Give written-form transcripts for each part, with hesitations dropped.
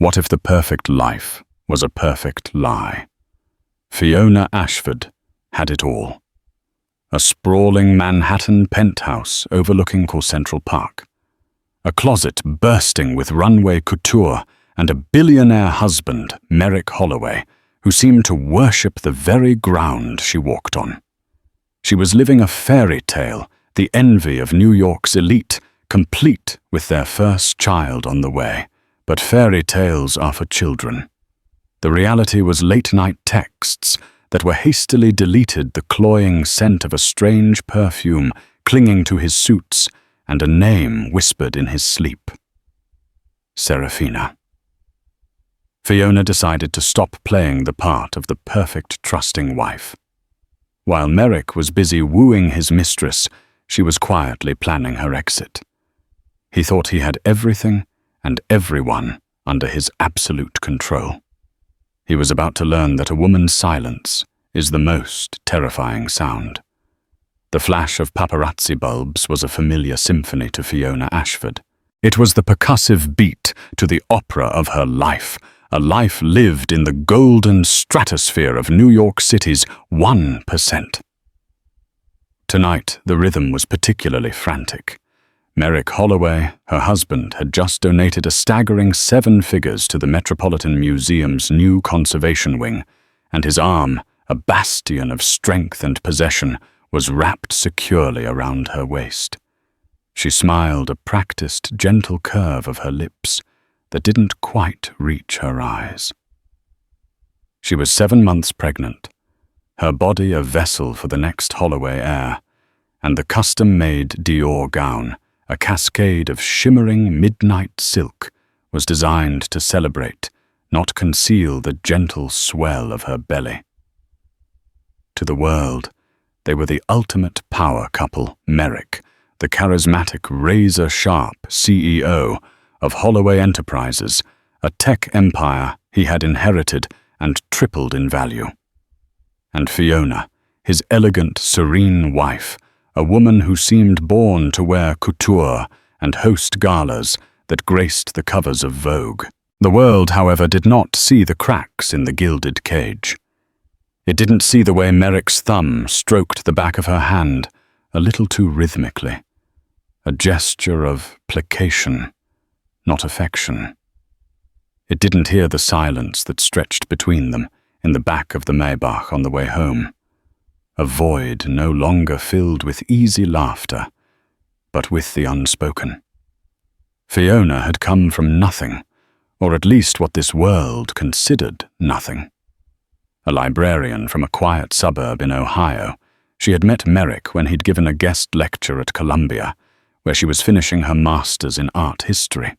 What if the perfect life was a perfect lie? Fiona Ashford had it all. A sprawling Manhattan penthouse overlooking Central Park. A closet bursting with runway couture and a billionaire husband, Merrick Holloway, who seemed to worship the very ground she walked on. She was living a fairy tale, the envy of New York's elite, complete with their first child on the way. But fairy tales are for children. The reality was late-night texts that were hastily deleted, the cloying scent of a strange perfume clinging to his suits, and a name whispered in his sleep. Serafina. Fiona decided to stop playing the part of the perfect trusting wife. While Merrick was busy wooing his mistress, she was quietly planning her exit. He thought he had everything and everyone under his absolute control. He was about to learn that a woman's silence is the most terrifying sound. The flash of paparazzi bulbs was a familiar symphony to Fiona Ashford. It was the percussive beat to the opera of her life, a life lived in the golden stratosphere of New York City's 1%. Tonight, the rhythm was particularly frantic. Merrick Holloway, her husband, had just donated a staggering 7 figures to the Metropolitan Museum's new conservation wing, and his arm, a bastion of strength and possession, was wrapped securely around her waist. She smiled, a practiced, gentle curve of her lips that didn't quite reach her eyes. She was 7 months pregnant, her body a vessel for the next Holloway heir, and the custom-made Dior gown, a cascade of shimmering midnight silk, was designed to celebrate, not conceal, the gentle swell of her belly. To the world, they were the ultimate power couple, Merrick, the charismatic, razor-sharp CEO of Holloway Enterprises, a tech empire he had inherited and tripled in value. And Fiona, his elegant, serene wife, a woman who seemed born to wear couture and host galas that graced the covers of Vogue. The world, however, did not see the cracks in the gilded cage. It didn't see the way Merrick's thumb stroked the back of her hand a little too rhythmically, a gesture of placation, not affection. It didn't hear the silence that stretched between them in the back of the Maybach on the way home. A void no longer filled with easy laughter, but with the unspoken. Fiona had come from nothing, or at least what this world considered nothing. A librarian from a quiet suburb in Ohio, she had met Merrick when he'd given a guest lecture at Columbia, where she was finishing her master's in art history.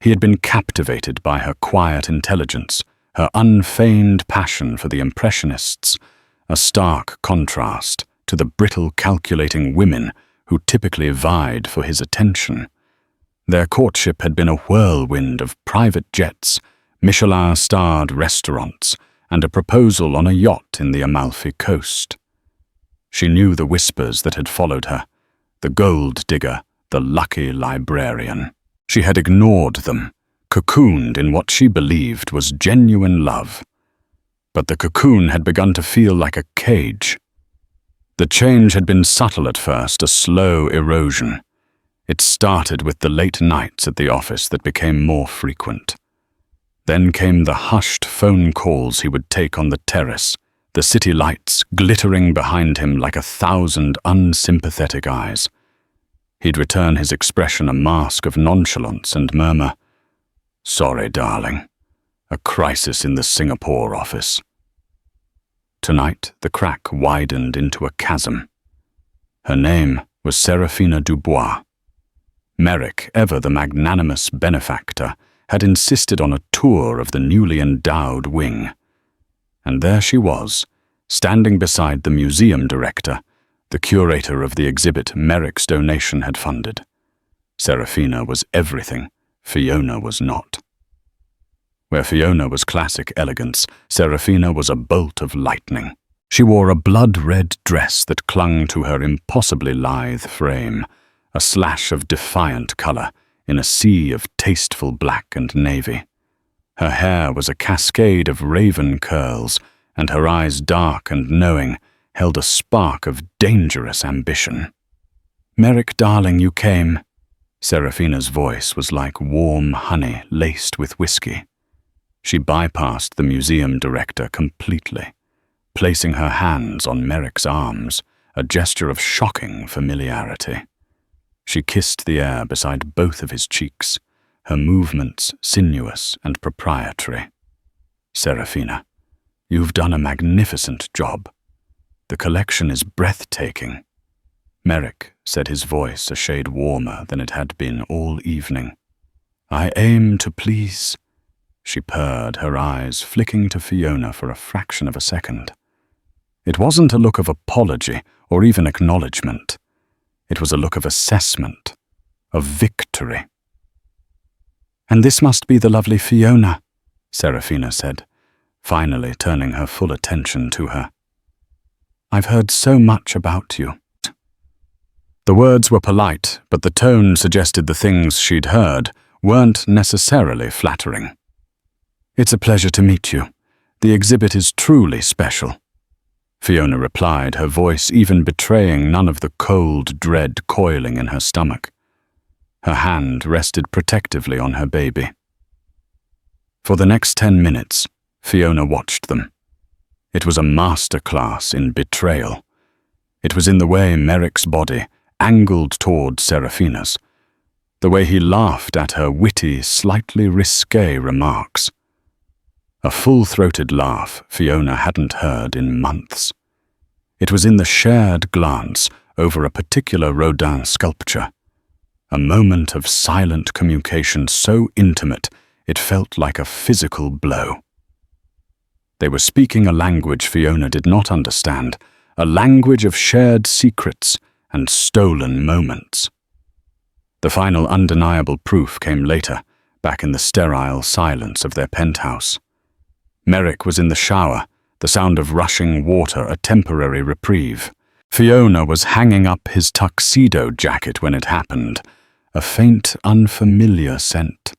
He had been captivated by her quiet intelligence, her unfeigned passion for the Impressionists, a stark contrast to the brittle, calculating women who typically vied for his attention. Their courtship had been a whirlwind of private jets, Michelin-starred restaurants, and a proposal on a yacht in the Amalfi Coast. She knew the whispers that had followed her, the gold digger, the lucky librarian. She had ignored them, cocooned in what she believed was genuine love. But the cocoon had begun to feel like a cage. The change had been subtle at first, a slow erosion. It started with the late nights at the office that became more frequent. Then came the hushed phone calls he would take on the terrace, the city lights glittering behind him like 1,000 unsympathetic eyes. He'd return his expression a mask of nonchalance and murmur, "Sorry, darling. A crisis in the Singapore office." Tonight, the crack widened into a chasm. Her name was Serafina Dubois. Merrick, ever the magnanimous benefactor, had insisted on a tour of the newly endowed wing. And there she was, standing beside the museum director, the curator of the exhibit Merrick's donation had funded. Serafina was everything, Fiona was not. Where Fiona was classic elegance, Serafina was a bolt of lightning. She wore a blood-red dress that clung to her impossibly lithe frame, a slash of defiant color in a sea of tasteful black and navy. Her hair was a cascade of raven curls, and her eyes, dark and knowing, held a spark of dangerous ambition. "Merrick, darling, you came." Serafina's voice was like warm honey laced with whiskey. She bypassed the museum director completely, placing her hands on Merrick's arms, a gesture of shocking familiarity. She kissed the air beside both of his cheeks, her movements sinuous and proprietary. "Serafina, you've done a magnificent job. The collection is breathtaking." Merrick said, his voice a shade warmer than it had been all evening. "I aim to please," she purred, her eyes flicking to Fiona for a fraction of a second. It wasn't a look of apology or even acknowledgement. It was a look of assessment, of victory. "And this must be the lovely Fiona," Serafina said, finally turning her full attention to her. "I've heard so much about you." The words were polite, but the tone suggested the things she'd heard weren't necessarily flattering. "It's a pleasure to meet you. The exhibit is truly special," Fiona replied, her voice even betraying none of the cold dread coiling in her stomach. Her hand rested protectively on her baby. For the next 10 minutes, Fiona watched them. It was a masterclass in betrayal. It was in the way Merrick's body angled toward Serafina's, the way he laughed at her witty, slightly risque remarks. A full-throated laugh Fiona hadn't heard in months. It was in the shared glance over a particular Rodin sculpture, a moment of silent communication so intimate it felt like a physical blow. They were speaking a language Fiona did not understand, a language of shared secrets and stolen moments. The final undeniable proof came later, back in the sterile silence of their penthouse. Merrick was in the shower, the sound of rushing water a temporary reprieve. Fiona was hanging up his tuxedo jacket when it happened, a faint, unfamiliar scent.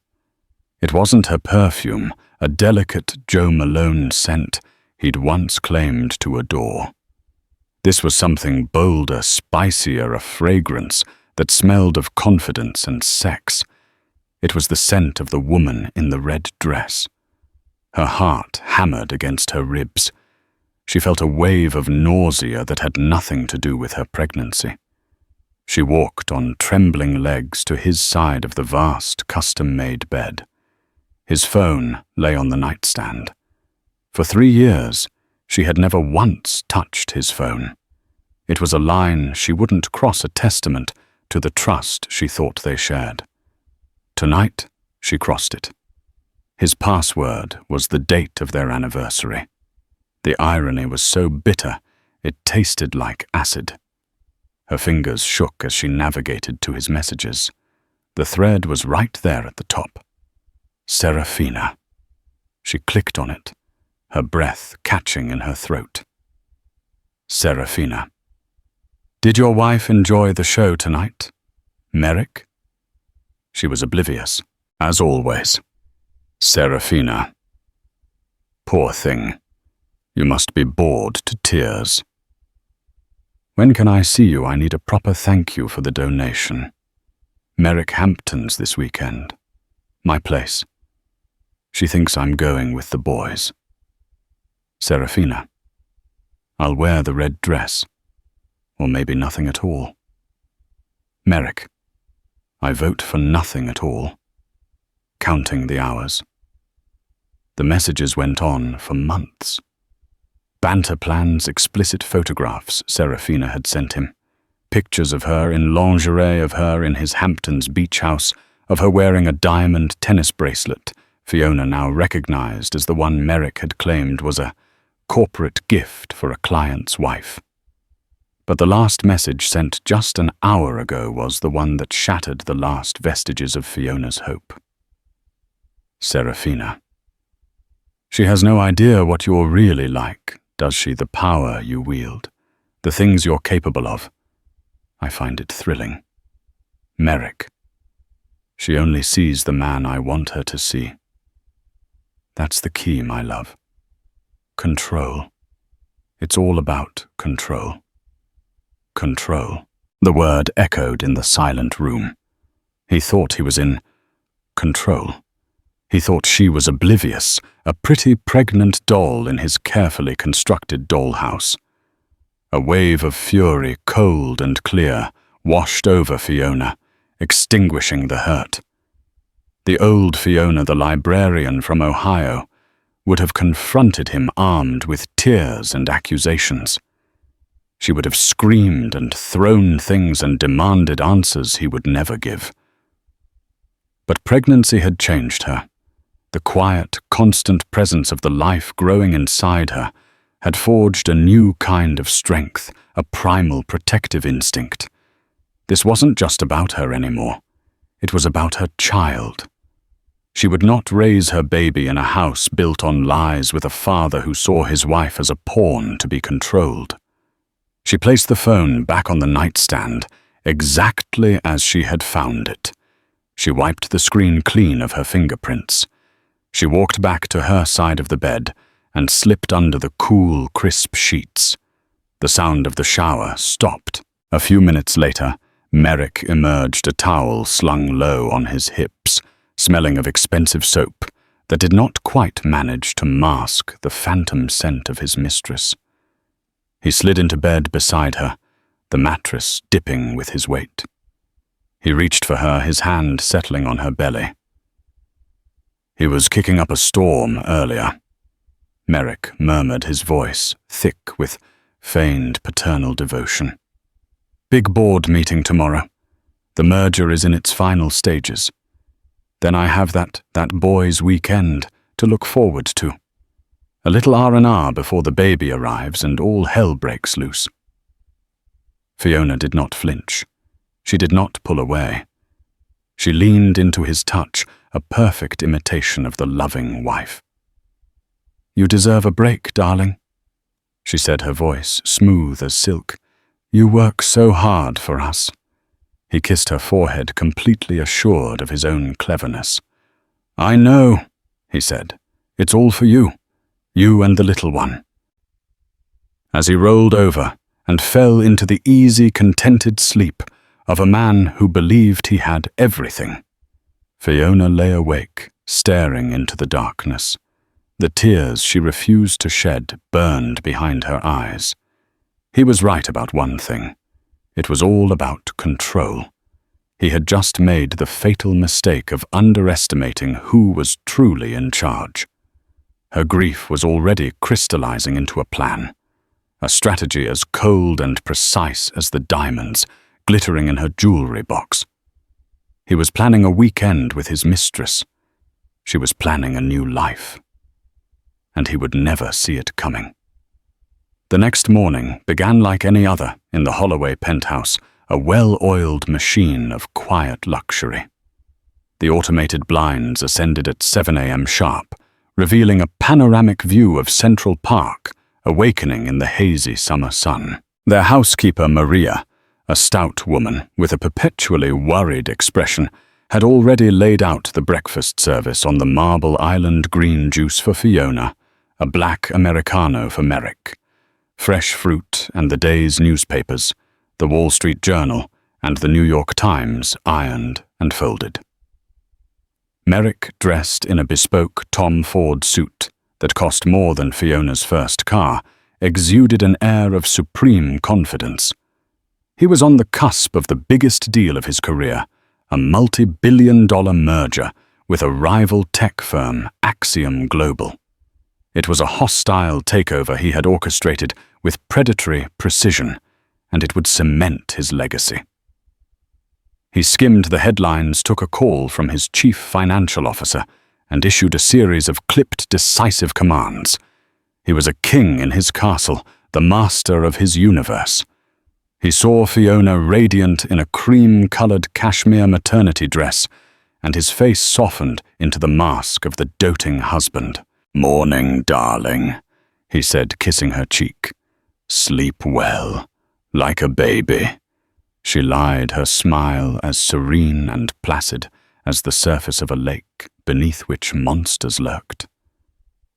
It wasn't her perfume, a delicate Jo Malone scent he'd once claimed to adore. This was something bolder, spicier, a fragrance that smelled of confidence and sex. It was the scent of the woman in the red dress. Her heart hammered against her ribs. She felt a wave of nausea that had nothing to do with her pregnancy. She walked on trembling legs to his side of the vast, custom-made bed. His phone lay on the nightstand. For 3 years, she had never once touched his phone. It was a line she wouldn't cross, a testament to the trust she thought they shared. Tonight, she crossed it. His password was the date of their anniversary. The irony was so bitter, it tasted like acid. Her fingers shook as she navigated to his messages. The thread was right there at the top. Serafina. She clicked on it, her breath catching in her throat. Serafina. "Did your wife enjoy the show tonight? Merrick?" She was oblivious, as always. Serafina. "Poor thing. You must be bored to tears. When can I see you? I need a proper thank you for the donation. Merrick Hampton's this weekend. My place. She thinks I'm going with the boys. Serafina. I'll wear the red dress. Or maybe nothing at all. Merrick. I vote for nothing at all." Counting the hours. The messages went on for months. Banter plans, explicit photographs Serafina had sent him. Pictures of her in lingerie, of her in his Hamptons beach house, of her wearing a diamond tennis bracelet Fiona now recognized as the one Merrick had claimed was a corporate gift for a client's wife. But the last message sent just an hour ago was the one that shattered the last vestiges of Fiona's hope. Serafina. She has no idea what you're really like, does she? The power you wield, the things you're capable of. I find it thrilling. Merrick. She only sees the man I want her to see. That's the key, my love. Control. It's all about control. Control. The word echoed in the silent room. He thought he was in control. He thought she was oblivious, a pretty pregnant doll in his carefully constructed dollhouse. A wave of fury, cold and clear, washed over Fiona, extinguishing the hurt. The old Fiona, the librarian from Ohio, would have confronted him armed with tears and accusations. She would have screamed and thrown things and demanded answers he would never give. But pregnancy had changed her. The quiet, constant presence of the life growing inside her had forged a new kind of strength, a primal protective instinct. This wasn't just about her anymore. It was about her child. She would not raise her baby in a house built on lies with a father who saw his wife as a pawn to be controlled. She placed the phone back on the nightstand, exactly as she had found it. She wiped the screen clean of her fingerprints. She walked back to her side of the bed and slipped under the cool, crisp sheets. The sound of the shower stopped. A few minutes later, Merrick emerged, a towel slung low on his hips, smelling of expensive soap that did not quite manage to mask the phantom scent of his mistress. He slid into bed beside her, the mattress dipping with his weight. He reached for her, his hand settling on her belly. He was kicking up a storm earlier. Merrick murmured, his voice thick with feigned paternal devotion. Big board meeting tomorrow. The merger is in its final stages. Then I have that boys' weekend to look forward to. A little R&R before the baby arrives and all hell breaks loose. Fiona did not flinch. She did not pull away. She leaned into his touch, a perfect imitation of the loving wife. You deserve a break, darling, she said, her voice smooth as silk. You work so hard for us. He kissed her forehead, completely assured of his own cleverness. I know, he said. It's all for you. You and the little one. As he rolled over and fell into the easy, contented sleep of a man who believed he had everything, Fiona lay awake, staring into the darkness. The tears she refused to shed burned behind her eyes. He was right about one thing. It was all about control. He had just made the fatal mistake of underestimating who was truly in charge. Her grief was already crystallizing into a plan, a strategy as cold and precise as the diamonds glittering in her jewelry box. He was planning a weekend with his mistress. She was planning a new life. And he would never see it coming. The next morning began like any other in the Holloway penthouse, a well-oiled machine of quiet luxury. The automated blinds ascended at 7 a.m. sharp, revealing a panoramic view of Central Park, awakening in the hazy summer sun. Their housekeeper, Maria, a stout woman with a perpetually worried expression, had already laid out the breakfast service on the Marble Island green juice for Fiona, a black Americano for Merrick, fresh fruit and the day's newspapers, the Wall Street Journal and the New York Times ironed and folded. Merrick, dressed in a bespoke Tom Ford suit that cost more than Fiona's first car, exuded an air of supreme confidence. He was on the cusp of the biggest deal of his career, a multi-billion-dollar merger with a rival tech firm, Axiom Global. It was a hostile takeover he had orchestrated with predatory precision, and it would cement his legacy. He skimmed the headlines, took a call from his chief financial officer, and issued a series of clipped, decisive commands. He was a king in his castle, the master of his universe. He saw Fiona radiant in a cream-colored cashmere maternity dress, and his face softened into the mask of the doting husband. "Morning, darling," he said, kissing her cheek. "Sleep well, like a baby." She lied, her smile as serene and placid as the surface of a lake beneath which monsters lurked.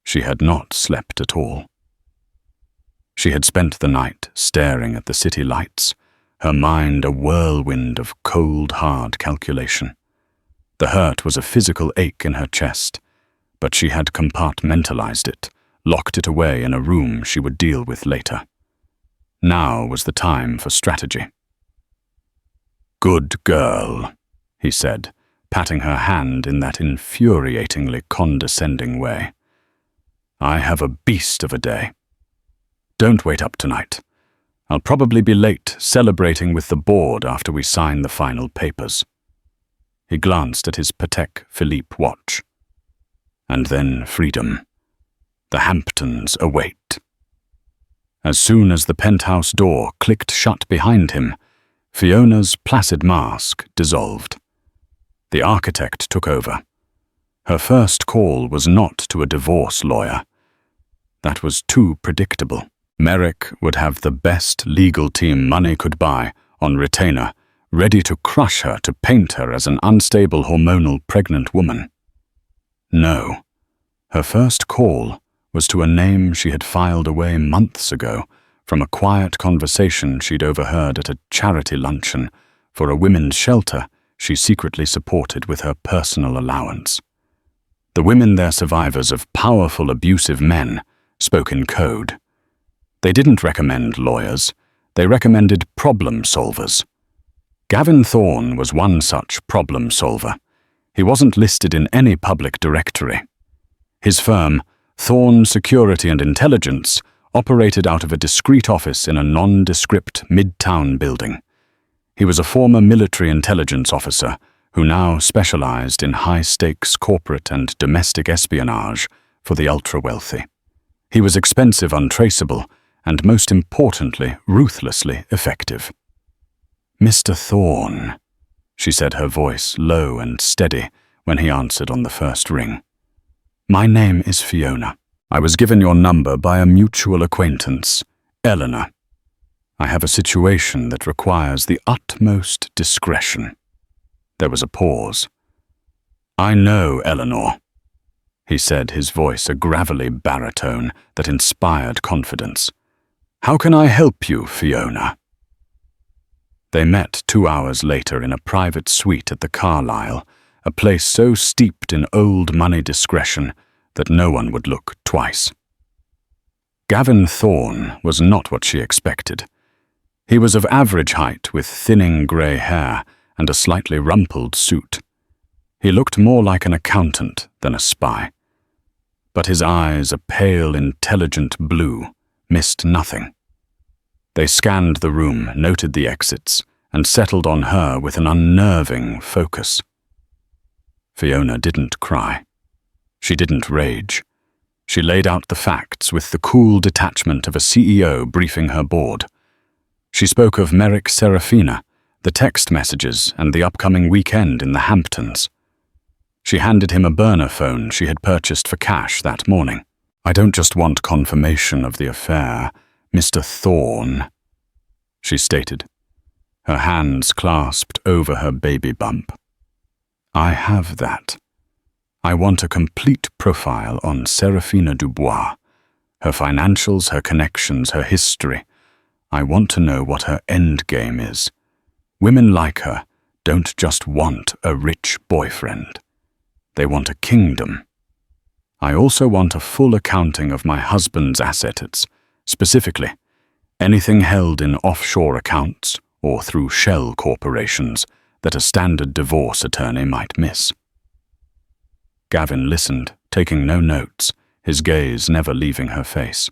She had not slept at all. She had spent the night staring at the city lights, her mind a whirlwind of cold, hard calculation. The hurt was a physical ache in her chest, but she had compartmentalized it, locked it away in a room she would deal with later. Now was the time for strategy. "Good girl," he said, patting her hand in that infuriatingly condescending way. "I have a beast of a day. Don't wait up tonight. I'll probably be late celebrating with the board after we sign the final papers." He glanced at his Patek Philippe watch. And then freedom. The Hamptons await. As soon as the penthouse door clicked shut behind him, Fiona's placid mask dissolved. The architect took over. Her first call was not to a divorce lawyer. That was too predictable. Merrick would have the best legal team money could buy on retainer, ready to crush her, to paint her as an unstable hormonal pregnant woman. No. Her first call was to a name she had filed away months ago from a quiet conversation she'd overheard at a charity luncheon for a women's shelter she secretly supported with her personal allowance. The women there, survivors of powerful, abusive men, spoke in code. They didn't recommend lawyers, they recommended problem solvers. Gavin Thorne was one such problem solver. He wasn't listed in any public directory. His firm, Thorne Security and Intelligence, operated out of a discreet office in a nondescript midtown building. He was a former military intelligence officer who now specialized in high-stakes corporate and domestic espionage for the ultra-wealthy. He was expensive, untraceable, and most importantly, ruthlessly effective. "Mr. Thorne," she said, her voice low and steady when he answered on the first ring. "My name is Fiona. I was given your number by a mutual acquaintance, Eleanor. I have a situation that requires the utmost discretion." There was a pause. "I know Eleanor," he said, his voice a gravelly baritone that inspired confidence. "How can I help you, Fiona?" They met 2 hours later in a private suite at the Carlyle, a place so steeped in old money discretion that no one would look twice. Gavin Thorne was not what she expected. He was of average height with thinning grey hair and a slightly rumpled suit. He looked more like an accountant than a spy. But his eyes, a pale, intelligent blue, missed nothing. They scanned the room, noted the exits, and settled on her with an unnerving focus. Fiona didn't cry. She didn't rage. She laid out the facts with the cool detachment of a CEO briefing her board. She spoke of Merrick Serafina, the text messages, and the upcoming weekend in the Hamptons. She handed him a burner phone she had purchased for cash that morning. "I don't just want confirmation of the affair, Mr. Thorne," she stated, her hands clasped over her baby bump. "I have that. I want a complete profile on Serafina Dubois, her financials, her connections, her history. I want to know what her end game is. Women like her don't just want a rich boyfriend. They want a kingdom. I also want a full accounting of my husband's assets, specifically anything held in offshore accounts or through shell corporations that a standard divorce attorney might miss." Gavin listened, taking no notes, his gaze never leaving her face.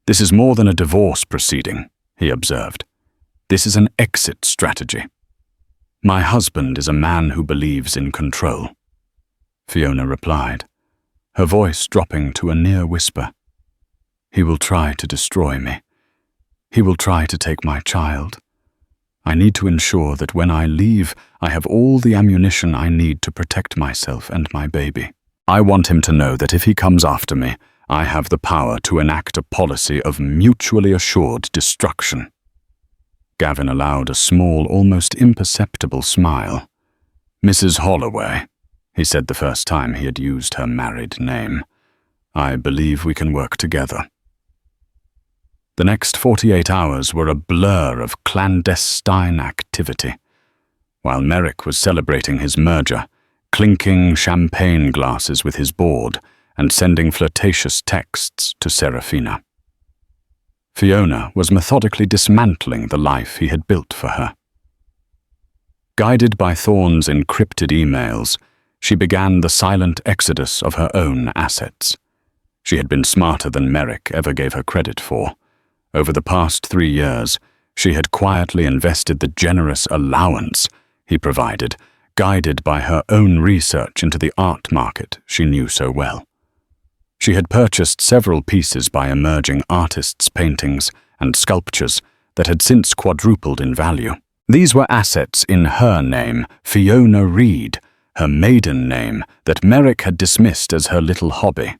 "This is more than a divorce proceeding," he observed. "This is an exit strategy. My husband is a man who believes in control." Fiona replied, her voice dropping to a near whisper. "He will try to destroy me. He will try to take my child. I need to ensure that when I leave, I have all the ammunition I need to protect myself and my baby. I want him to know that if he comes after me, I have the power to enact a policy of mutually assured destruction." Gavin allowed a small, almost imperceptible smile. "Mrs. Holloway," he said the first time he had used her married name, I believe we can work together." The next 48 hours were a blur of clandestine activity. While Merrick was celebrating his merger, clinking champagne glasses with his board and sending flirtatious texts to Serafina, Fiona was methodically dismantling the life he had built for her. Guided by Thorne's encrypted emails, she began the silent exodus of her own assets. She had been smarter than Merrick ever gave her credit for. Over the past 3 years, she had quietly invested the generous allowance he provided, guided by her own research into the art market she knew so well. She had purchased several pieces by emerging artists' paintings and sculptures that had since quadrupled in value. These were assets in her name, Fiona Reed, her maiden name that Merrick had dismissed as her little hobby.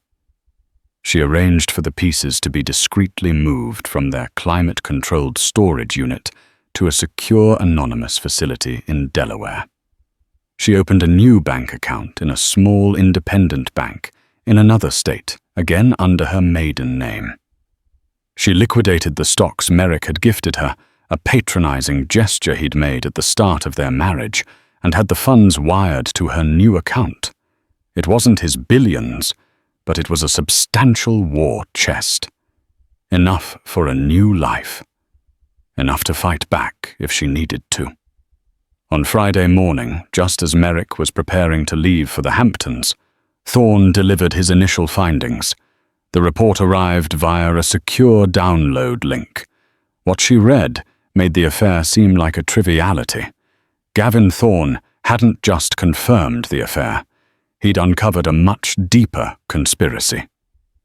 She arranged for the pieces to be discreetly moved from their climate-controlled storage unit to a secure anonymous facility in Delaware. She opened a new bank account in a small independent bank in another state, again under her maiden name. She liquidated the stocks Merrick had gifted her, a patronizing gesture he'd made at the start of their marriage, and had the funds wired to her new account. It wasn't his billions, but it was a substantial war chest. Enough for a new life. Enough to fight back if she needed to. On Friday morning, just as Merrick was preparing to leave for the Hamptons, Thorne delivered his initial findings. The report arrived via a secure download link. What she read made the affair seem like a triviality. Gavin Thorne hadn't just confirmed the affair. He'd uncovered a much deeper conspiracy.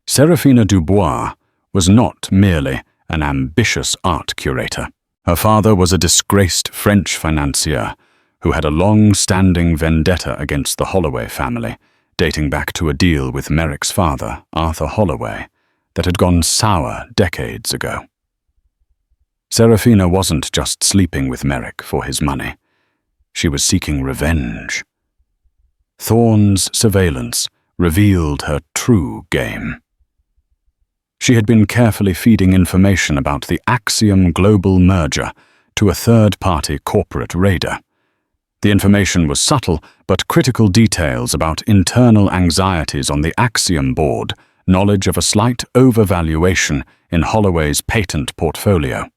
Serafina Dubois was not merely an ambitious art curator. Her father was a disgraced French financier who had a long-standing vendetta against the Holloway family, dating back to a deal with Merrick's father, Arthur Holloway, that had gone sour decades ago. Serafina wasn't just sleeping with Merrick for his money. She was seeking revenge. Thorne's surveillance revealed her true game. She had been carefully feeding information about the Axiom global merger to a third-party corporate raider. The information was subtle, but critical details about internal anxieties on the Axiom board, knowledge of a slight overvaluation in Holloway's patent portfolio.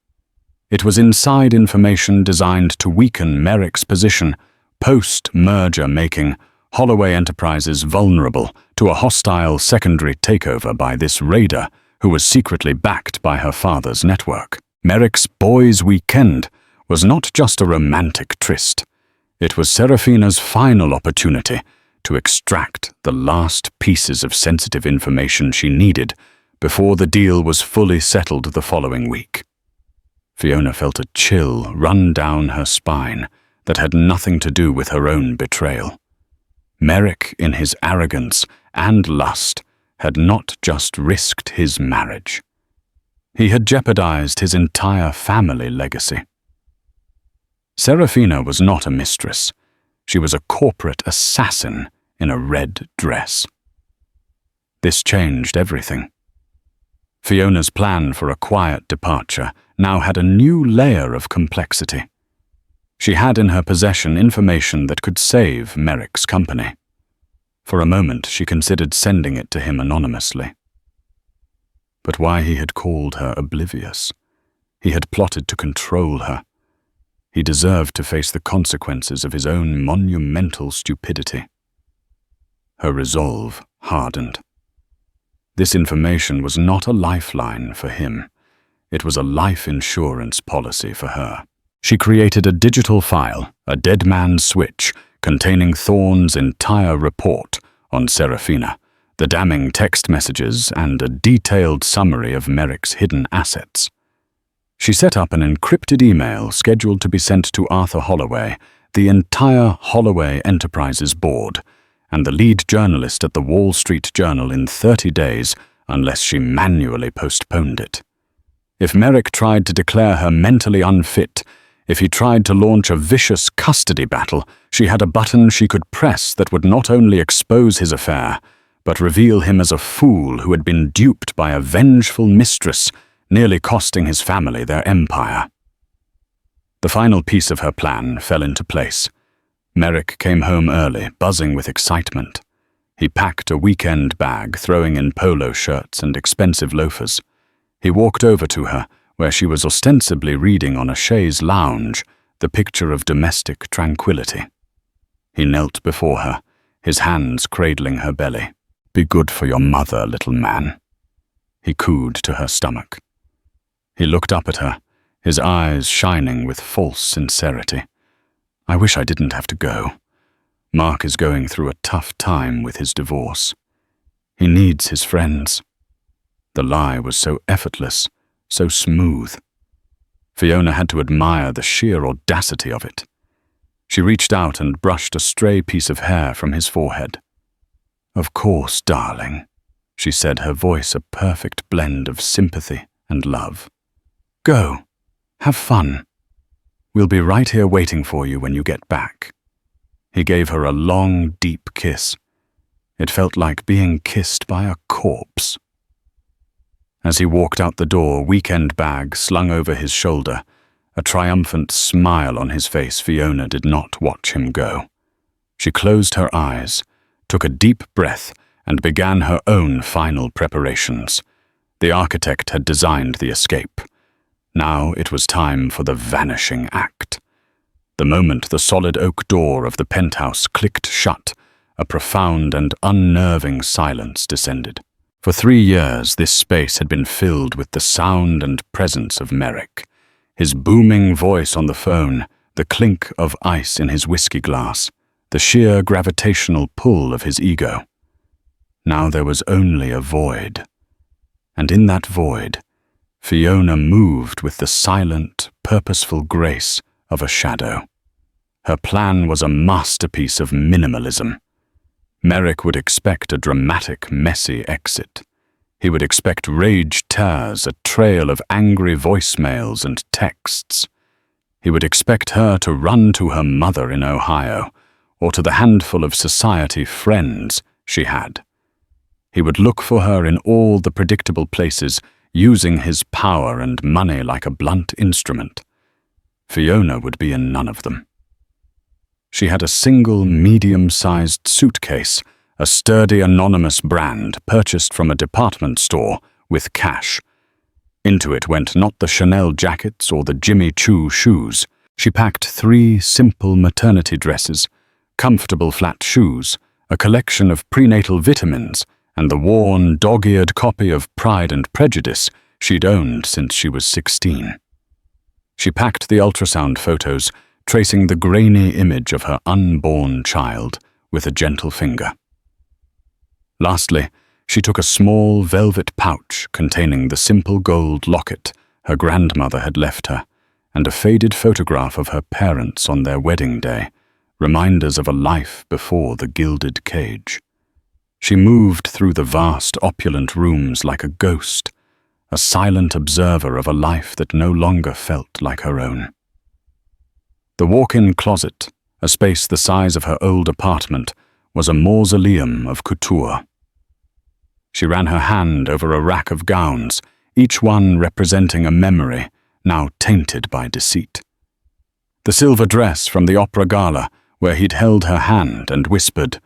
It was inside information designed to weaken Merrick's position, post-merger making Holloway Enterprises vulnerable to a hostile secondary takeover by this raider who was secretly backed by her father's network. Merrick's boys' weekend was not just a romantic tryst. It was Serafina's final opportunity to extract the last pieces of sensitive information she needed before the deal was fully settled the following week. Fiona felt a chill run down her spine that had nothing to do with her own betrayal. Merrick, in his arrogance and lust, had not just risked his marriage. He had jeopardized his entire family legacy. Serafina was not a mistress. She was a corporate assassin in a red dress. This changed everything. Fiona's plan for a quiet departure now had a new layer of complexity. She had in her possession information that could save Merrick's company. For a moment, she considered sending it to him anonymously. But why he had called her oblivious? He had plotted to control her. He deserved to face the consequences of his own monumental stupidity. Her resolve hardened. This information was not a lifeline for him. It was a life insurance policy for her. She created a digital file, a dead man's switch, containing Thorne's entire report on Serafina, the damning text messages, and a detailed summary of Merrick's hidden assets. She set up an encrypted email scheduled to be sent to Arthur Holloway, the entire Holloway Enterprises board, and the lead journalist at the Wall Street Journal in 30 days unless she manually postponed it. If Merrick tried to declare her mentally unfit, if he tried to launch a vicious custody battle, she had a button she could press that would not only expose his affair, but reveal him as a fool who had been duped by a vengeful mistress, nearly costing his family their empire. The final piece of her plan fell into place. Merrick came home early, buzzing with excitement. He packed a weekend bag, throwing in polo shirts and expensive loafers. He walked over to her, where she was ostensibly reading on a chaise lounge, the picture of domestic tranquility. He knelt before her, his hands cradling her belly. "Be good for your mother, little man," he cooed to her stomach. He looked up at her, his eyes shining with false sincerity. "I wish I didn't have to go. Mark is going through a tough time with his divorce. He needs his friends." The lie was so effortless, so smooth. Fiona had to admire the sheer audacity of it. She reached out and brushed a stray piece of hair from his forehead. "Of course, darling," she said, her voice a perfect blend of sympathy and love. "Go. Have fun. We'll be right here waiting for you when you get back." He gave her a long, deep kiss. It felt like being kissed by a corpse. As he walked out the door, weekend bag slung over his shoulder, a triumphant smile on his face, Fiona did not watch him go. She closed her eyes, took a deep breath, and began her own final preparations. The architect had designed the escape. Now it was time for the vanishing act. The moment the solid oak door of the penthouse clicked shut, a profound and unnerving silence descended. For 3 years, this space had been filled with the sound and presence of Merrick. His booming voice on the phone, the clink of ice in his whiskey glass, the sheer gravitational pull of his ego. Now there was only a void. And in that void, Fiona moved with the silent, purposeful grace of a shadow. Her plan was a masterpiece of minimalism. Merrick would expect a dramatic, messy exit. He would expect rage tears, a trail of angry voicemails and texts. He would expect her to run to her mother in Ohio, or to the handful of society friends she had. He would look for her in all the predictable places, using his power and money like a blunt instrument. Fiona would be in none of them. She had a single medium-sized suitcase, a sturdy anonymous brand purchased from a department store with cash. Into it went not the Chanel jackets or the Jimmy Choo shoes. She packed 3 simple maternity dresses, comfortable flat shoes, a collection of prenatal vitamins, and the worn, dog-eared copy of Pride and Prejudice she'd owned since she was 16. She packed the ultrasound photos, tracing the grainy image of her unborn child with a gentle finger. Lastly, she took a small velvet pouch containing the simple gold locket her grandmother had left her, and a faded photograph of her parents on their wedding day, reminders of a life before the gilded cage. She moved through the vast, opulent rooms like a ghost, a silent observer of a life that no longer felt like her own. The walk-in closet, a space the size of her old apartment, was a mausoleum of couture. She ran her hand over a rack of gowns, each one representing a memory now tainted by deceit. The silver dress from the opera gala, where he'd held her hand and whispered,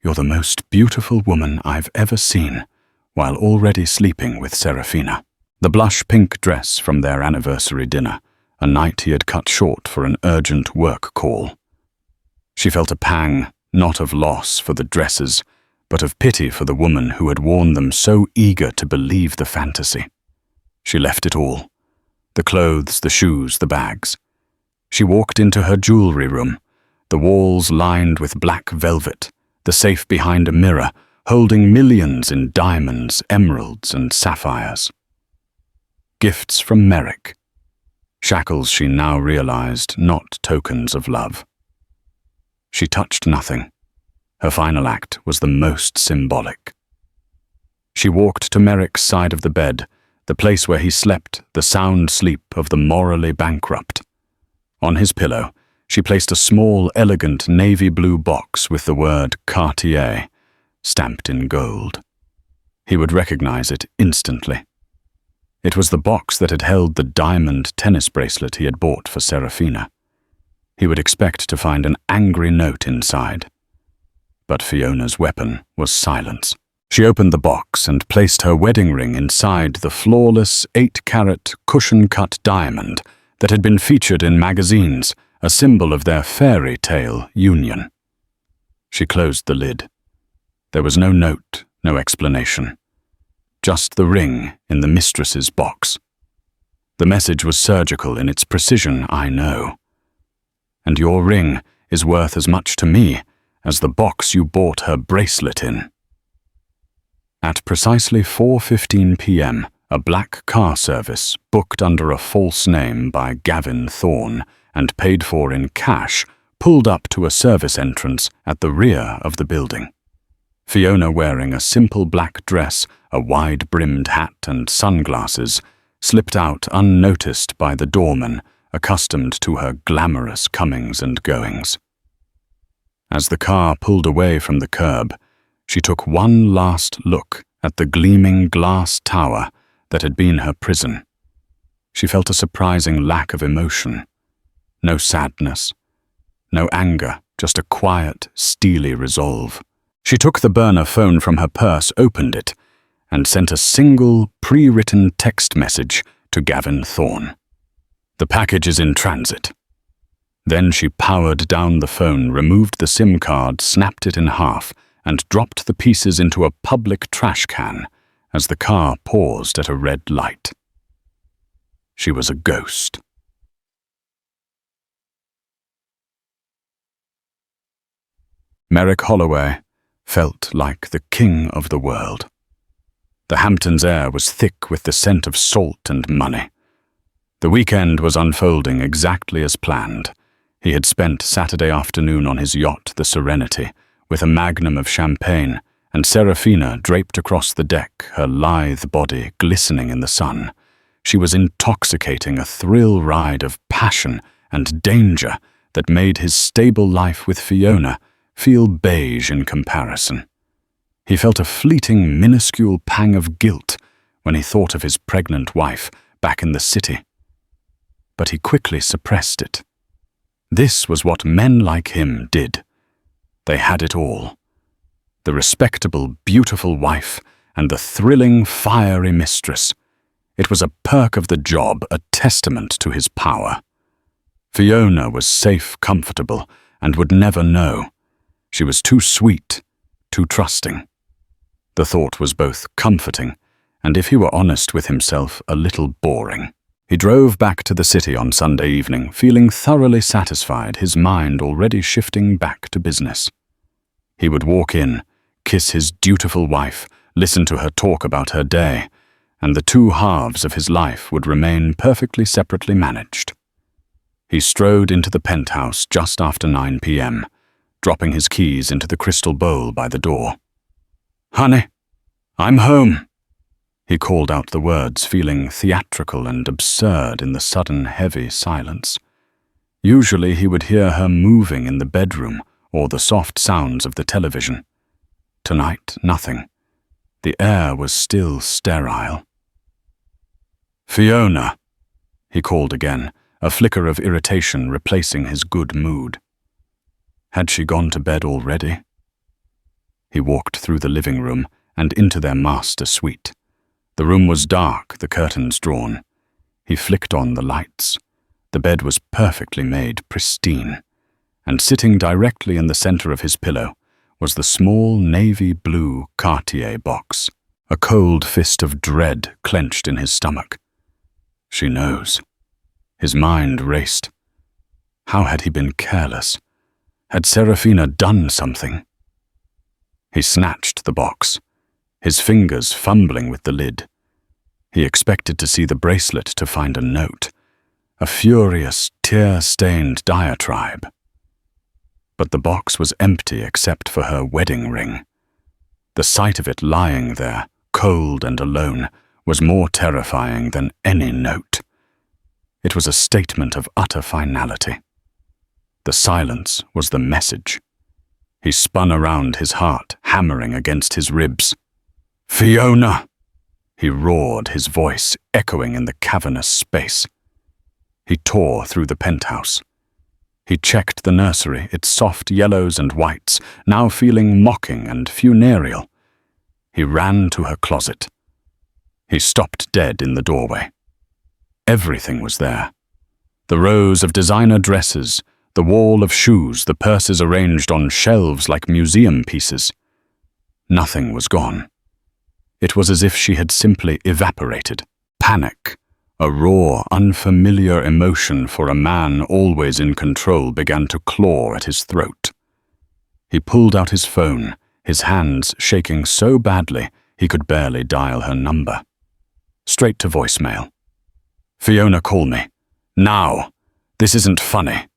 "You're the most beautiful woman I've ever seen," while already sleeping with Serafina. The blush pink dress from their anniversary dinner, a night he had cut short for an urgent work call. She felt a pang, not of loss for the dresses, but of pity for the woman who had worn them, so eager to believe the fantasy. She left it all. The clothes, the shoes, the bags. She walked into her jewelry room, the walls lined with black velvet, the safe behind a mirror, holding millions in diamonds, emeralds, and sapphires. Gifts from Merrick. Shackles she now realized, not tokens of love. She touched nothing. Her final act was the most symbolic. She walked to Merrick's side of the bed, the place where he slept, the sound sleep of the morally bankrupt. On his pillow, she placed a small, elegant navy blue box with the word Cartier, stamped in gold. He would recognize it instantly. It was the box that had held the diamond tennis bracelet he had bought for Serafina. He would expect to find an angry note inside. But Fiona's weapon was silence. She opened the box and placed her wedding ring inside the flawless 8-carat cushion-cut diamond that had been featured in magazines, a symbol of their fairy tale union. She closed the lid. There was no note, no explanation. Just the ring in the mistress's box. The message was surgical in its precision, I know. And your ring is worth as much to me as the box you bought her bracelet in. At precisely 4:15 p.m., a black car service, booked under a false name by Gavin Thorne and paid for in cash, pulled up to a service entrance at the rear of the building. Fiona, wearing a simple black dress, a wide-brimmed hat and sunglasses, slipped out unnoticed by the doorman, accustomed to her glamorous comings and goings. As the car pulled away from the curb, she took one last look at the gleaming glass tower that had been her prison. She felt a surprising lack of emotion. No sadness, no anger, just a quiet, steely resolve. She took the burner phone from her purse, opened it, and sent a single, pre-written text message to Gavin Thorne. The package is in transit. Then she powered down the phone, removed the SIM card, snapped it in half, and dropped the pieces into a public trash can as the car paused at a red light. She was a ghost. Merrick Holloway felt like the king of the world. The Hamptons' air was thick with the scent of salt and money. The weekend was unfolding exactly as planned. He had spent Saturday afternoon on his yacht, the Serenity, with a magnum of champagne, and Serafina draped across the deck, her lithe body glistening in the sun. She was intoxicating, a thrill ride of passion and danger that made his stable life with Fiona feel beige in comparison. He felt a fleeting, minuscule pang of guilt when he thought of his pregnant wife back in the city. But he quickly suppressed it. This was what men like him did. They had it all. The respectable, beautiful wife and the thrilling, fiery mistress. It was a perk of the job, a testament to his power. Fiona was safe, comfortable, and would never know. She was too sweet, too trusting. The thought was both comforting and, if he were honest with himself, a little boring. He drove back to the city on Sunday evening, feeling thoroughly satisfied, his mind already shifting back to business. He would walk in, kiss his dutiful wife, listen to her talk about her day, and the two halves of his life would remain perfectly separately managed. He strode into the penthouse just after 9 p.m., dropping his keys into the crystal bowl by the door. "Honey, I'm home," he called out the words, feeling theatrical and absurd in the sudden heavy silence. Usually he would hear her moving in the bedroom or the soft sounds of the television. Tonight, nothing. The air was still sterile. "Fiona," he called again, a flicker of irritation replacing his good mood. Had she gone to bed already? He walked through the living room and into their master suite. The room was dark, the curtains drawn. He flicked on the lights. The bed was perfectly made, pristine, and sitting directly in the center of his pillow was the small navy blue Cartier box. A cold fist of dread clenched in his stomach. She knows. His mind raced. How had he been careless? Had Serafina done something? He snatched the box, his fingers fumbling with the lid. He expected to see the bracelet, to find a note, a furious, tear-stained diatribe. But the box was empty except for her wedding ring. The sight of it lying there, cold and alone, was more terrifying than any note. It was a statement of utter finality. The silence was the message. He spun around, his heart hammering against his ribs. "Fiona!" He roared, his voice echoing in the cavernous space. He tore through the penthouse. He checked the nursery, its soft yellows and whites, now feeling mocking and funereal. He ran to her closet. He stopped dead in the doorway. Everything was there. The rows of designer dresses, the wall of shoes, the purses arranged on shelves like museum pieces. Nothing was gone. It was as if she had simply evaporated. Panic, a raw, unfamiliar emotion for a man always in control, began to claw at his throat. He pulled out his phone, his hands shaking so badly he could barely dial her number. Straight to voicemail. "Fiona, call me. Now. This isn't funny."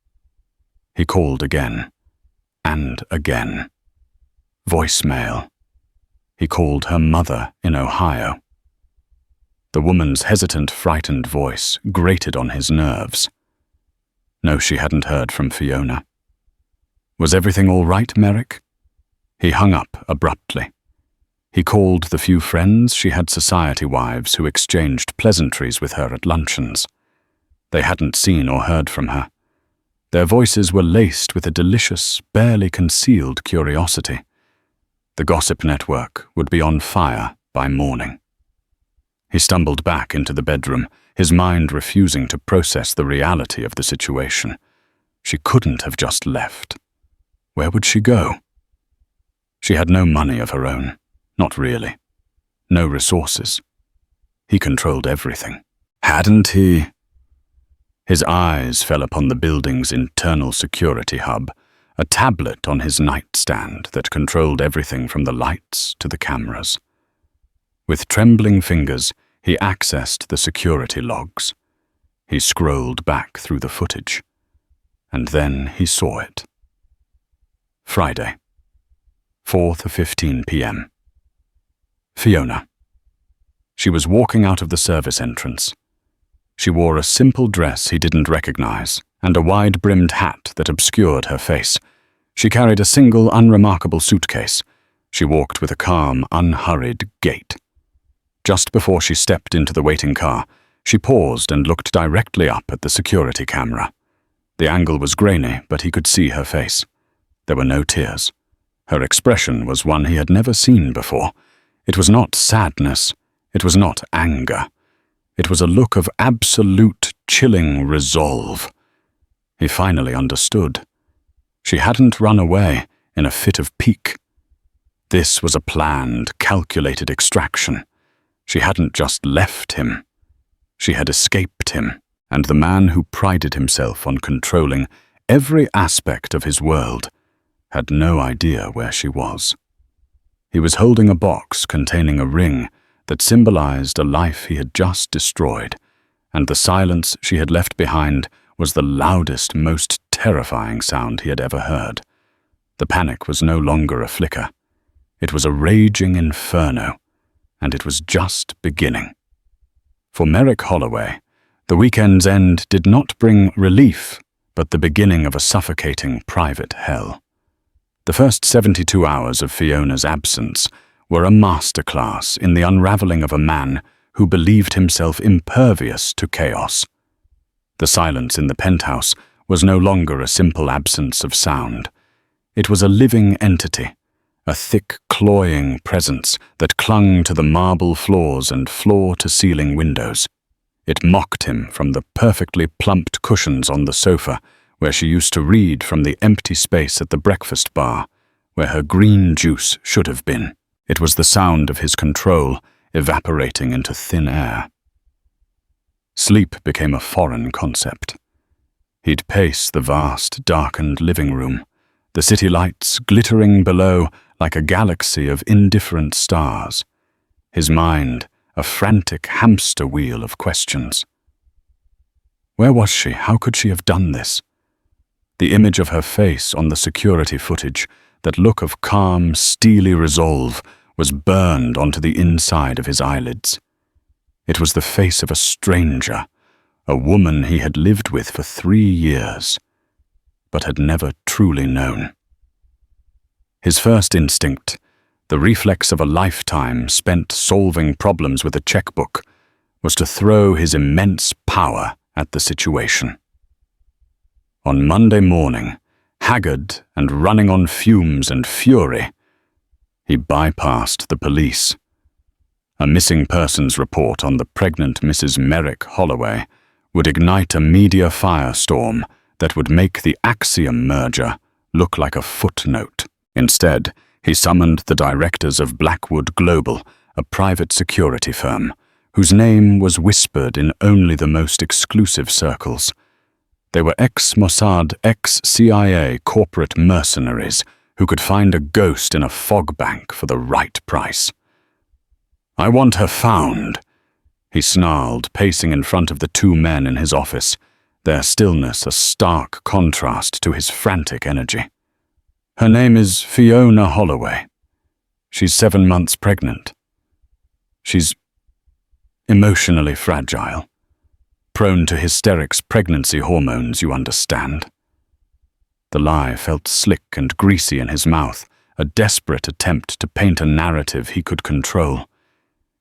He called again. And again. Voicemail. He called her mother in Ohio. The woman's hesitant, frightened voice grated on his nerves. No, she hadn't heard from Fiona. Was everything all right, Merrick? He hung up abruptly. He called the few friends she had, society wives who exchanged pleasantries with her at luncheons. They hadn't seen or heard from her. Their voices were laced with a delicious, barely concealed curiosity. The gossip network would be on fire by morning. He stumbled back into the bedroom, his mind refusing to process the reality of the situation. She couldn't have just left. Where would she go? She had no money of her own. Not really. No resources. He controlled everything. Hadn't he? His eyes fell upon the building's internal security hub, a tablet on his nightstand that controlled everything from the lights to the cameras. With trembling fingers, he accessed the security logs. He scrolled back through the footage. And then he saw it. Friday, 4:15 p.m. Fiona. She was walking out of the service entrance. She wore a simple dress he didn't recognize and a wide-brimmed hat that obscured her face. She carried a single, unremarkable suitcase. She walked with a calm, unhurried gait. Just before she stepped into the waiting car, she paused and looked directly up at the security camera. The angle was grainy, but he could see her face. There were no tears. Her expression was one he had never seen before. It was not sadness. It was not anger. It was a look of absolute, chilling resolve. He finally understood. She hadn't run away in a fit of pique. This was a planned, calculated extraction. She hadn't just left him. She had escaped him, and the man who prided himself on controlling every aspect of his world had no idea where she was. He was holding a box containing a ring that symbolized a life he had just destroyed, and the silence she had left behind was the loudest, most terrifying sound he had ever heard. The panic was no longer a flicker. It was a raging inferno, and it was just beginning. For Merrick Holloway, the weekend's end did not bring relief, but the beginning of a suffocating private hell. The first 72 hours of Fiona's absence were a masterclass in the unraveling of a man who believed himself impervious to chaos. The silence in the penthouse was no longer a simple absence of sound. It was a living entity, a thick, cloying presence that clung to the marble floors and floor-to-ceiling windows. It mocked him from the perfectly plumped cushions on the sofa, where she used to read, from the empty space at the breakfast bar, where her green juice should have been. It was the sound of his control evaporating into thin air. Sleep became a foreign concept. He'd pace the vast, darkened living room, the city lights glittering below like a galaxy of indifferent stars. His mind, a frantic hamster wheel of questions. Where was she? How could she have done this? The image of her face on the security footage, that look of calm, steely resolve, was burned onto the inside of his eyelids. It was the face of a stranger, a woman he had lived with for 3 years, but had never truly known. His first instinct, the reflex of a lifetime spent solving problems with a checkbook, was to throw his immense power at the situation. On Monday morning, haggard and running on fumes and fury, he bypassed the police. A missing persons report on the pregnant Mrs. Merrick Holloway would ignite a media firestorm that would make the Axiom merger look like a footnote. Instead, he summoned the directors of Blackwood Global, a private security firm, whose name was whispered in only the most exclusive circles. They were ex-Mossad, ex-CIA corporate mercenaries who could find a ghost in a fog bank for the right price. "I want her found," he snarled, pacing in front of the two men in his office, their stillness a stark contrast to his frantic energy. "Her name is Fiona Holloway. She's 7 months pregnant. She's emotionally fragile, prone to hysterics, pregnancy hormones, you understand." The lie felt slick and greasy in his mouth, a desperate attempt to paint a narrative he could control.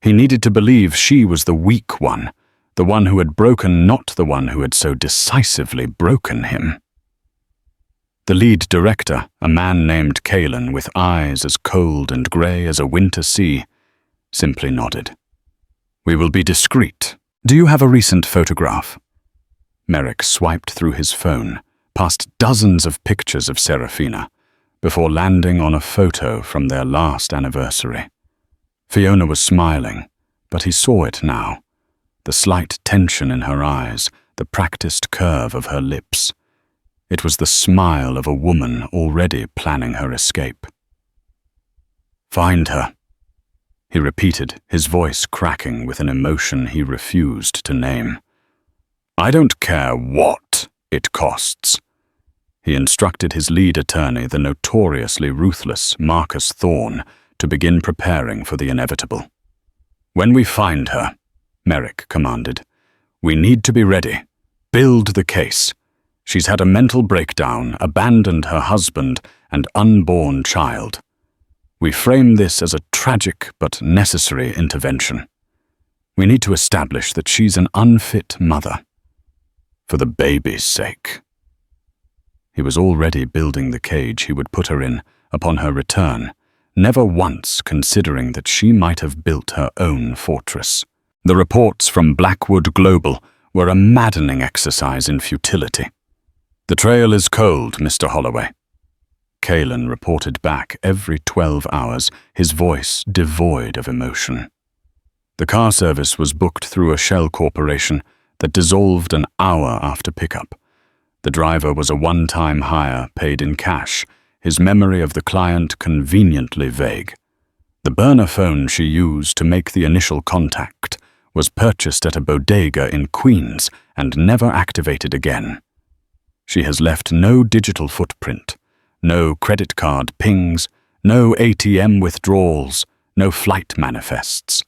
He needed to believe she was the weak one, the one who had broken, not the one who had so decisively broken him. The lead director, a man named Kalen with eyes as cold and grey as a winter sea, simply nodded. "We will be discreet. Do you have a recent photograph?" Merrick swiped through his phone, past dozens of pictures of Serafina, before landing on a photo from their last anniversary. Fiona was smiling, but he saw it now. The slight tension in her eyes, the practiced curve of her lips. It was the smile of a woman already planning her escape. "Find her," he repeated, his voice cracking with an emotion he refused to name. "I don't care what it costs." He instructed his lead attorney, the notoriously ruthless Marcus Thorne, to begin preparing for the inevitable. "When we find her," Merrick commanded, "we need to be ready. Build the case. She's had a mental breakdown, abandoned her husband and unborn child. We frame this as a tragic but necessary intervention. We need to establish that she's an unfit mother. For the baby's sake." He was already building the cage he would put her in upon her return, never once considering that she might have built her own fortress. The reports from Blackwood Global were a maddening exercise in futility. "The trail is cold, Mr. Holloway," Kalen reported back every 12 hours, his voice devoid of emotion. The car service was booked through a shell corporation that dissolved an hour after pickup. The driver was a one-time hire paid in cash, his memory of the client conveniently vague. The burner phone she used to make the initial contact was purchased at a bodega in Queens and never activated again. She has left no digital footprint, no credit card pings, no ATM withdrawals, no flight manifests.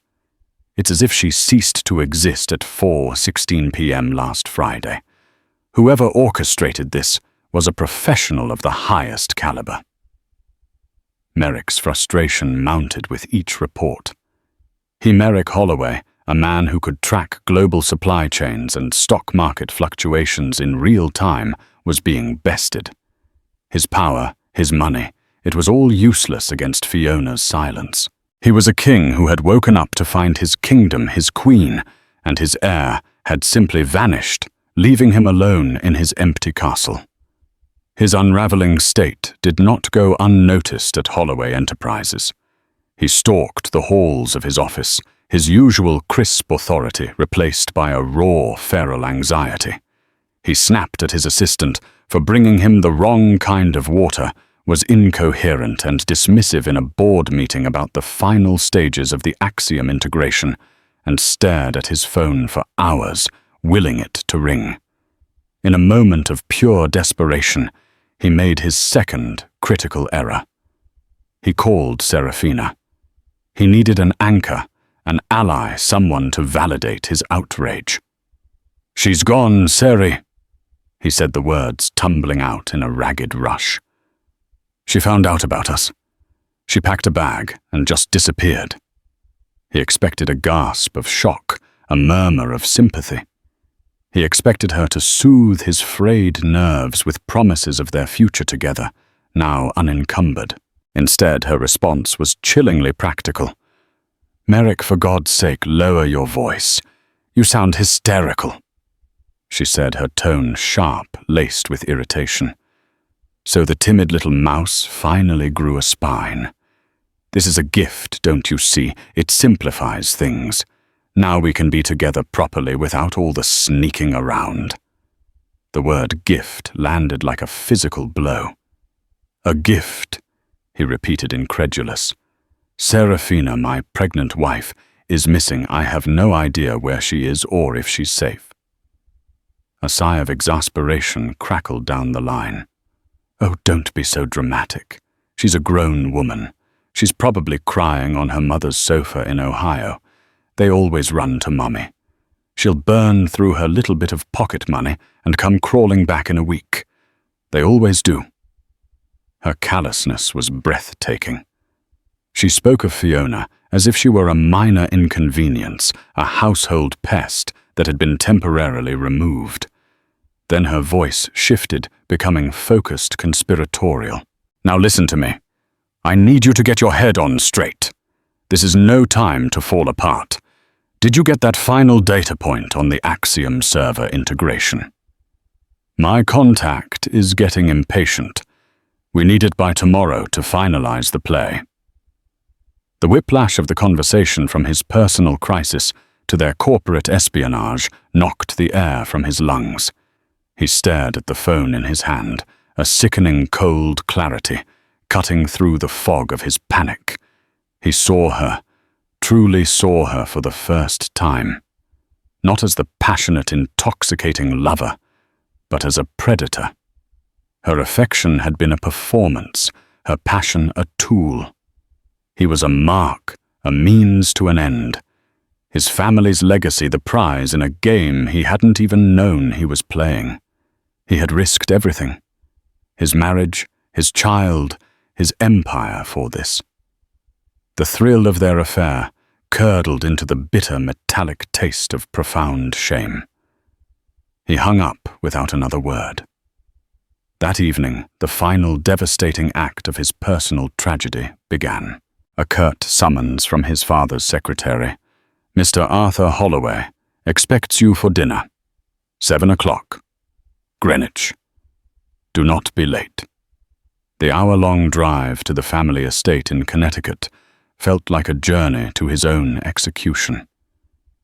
It's as if she ceased to exist at 4:16 p.m. last Friday. Whoever orchestrated this was a professional of the highest caliber. Merrick's frustration mounted with each report. Merrick Holloway, a man who could track global supply chains and stock market fluctuations in real time, was being bested. His power, his money, it was all useless against Fiona's silence. He was a king who had woken up to find his kingdom, his queen, and his heir had simply vanished, leaving him alone in his empty castle. His unraveling state did not go unnoticed at Holloway Enterprises. He stalked the halls of his office, his usual crisp authority replaced by a raw, feral anxiety. He snapped at his assistant for bringing him the wrong kind of water, was incoherent and dismissive in a board meeting about the final stages of the Axiom integration, and stared at his phone for hours, willing it to ring. In a moment of pure desperation, he made his second critical error. He called Serafina. He needed an anchor, an ally, someone to validate his outrage. "She's gone, Seri," he said, the words tumbling out in a ragged rush. "She found out about us," She packed a bag and just disappeared. He expected a gasp of shock, a murmur of sympathy. He expected her to soothe his frayed nerves with promises of their future together, now unencumbered. Instead, her response was chillingly practical. "Merrick, for God's sake, lower your voice. You sound hysterical," she said, her tone sharp, laced with irritation. So the timid little mouse finally grew a spine. "This is a gift, don't you see? It simplifies things. Now we can be together properly without all the sneaking around." The word gift landed like a physical blow. "A gift," he repeated, incredulous. "Serafina, my pregnant wife, is missing. I have no idea where she is or if she's safe." A sigh of exasperation crackled down the line. "Oh, don't be so dramatic. She's a grown woman. She's probably crying on her mother's sofa in Ohio. They always run to Mommy. She'll burn through her little bit of pocket money and come crawling back in a week. They always do." Her callousness was breathtaking. She spoke of Fiona as if she were a minor inconvenience, a household pest that had been temporarily removed. Then her voice shifted, becoming focused conspiratorial. "Now listen to me. I need you to get your head on straight. This is no time to fall apart. Did you get that final data point on the Axiom server integration? My contact is getting impatient. We need it by tomorrow to finalize the play." The whiplash of the conversation from his personal crisis to their corporate espionage knocked the air from his lungs. He stared at the phone in his hand, a sickening cold clarity cutting through the fog of his panic. He saw her, truly saw her for the first time, not as the passionate, intoxicating lover, but as a predator. Her affection had been a performance, her passion a tool. He was a mark, a means to an end. His family's legacy the prize in a game he hadn't even known he was playing. He had risked everything. His marriage, his child, his empire for this. The thrill of their affair curdled into the bitter metallic taste of profound shame. He hung up without another word. That evening, the final devastating act of his personal tragedy began. A curt summons from his father's secretary. "Mr. Arthur Holloway expects you for dinner. 7 o'clock. Greenwich. Do not be late." The hour-long drive to the family estate in Connecticut felt like a journey to his own execution.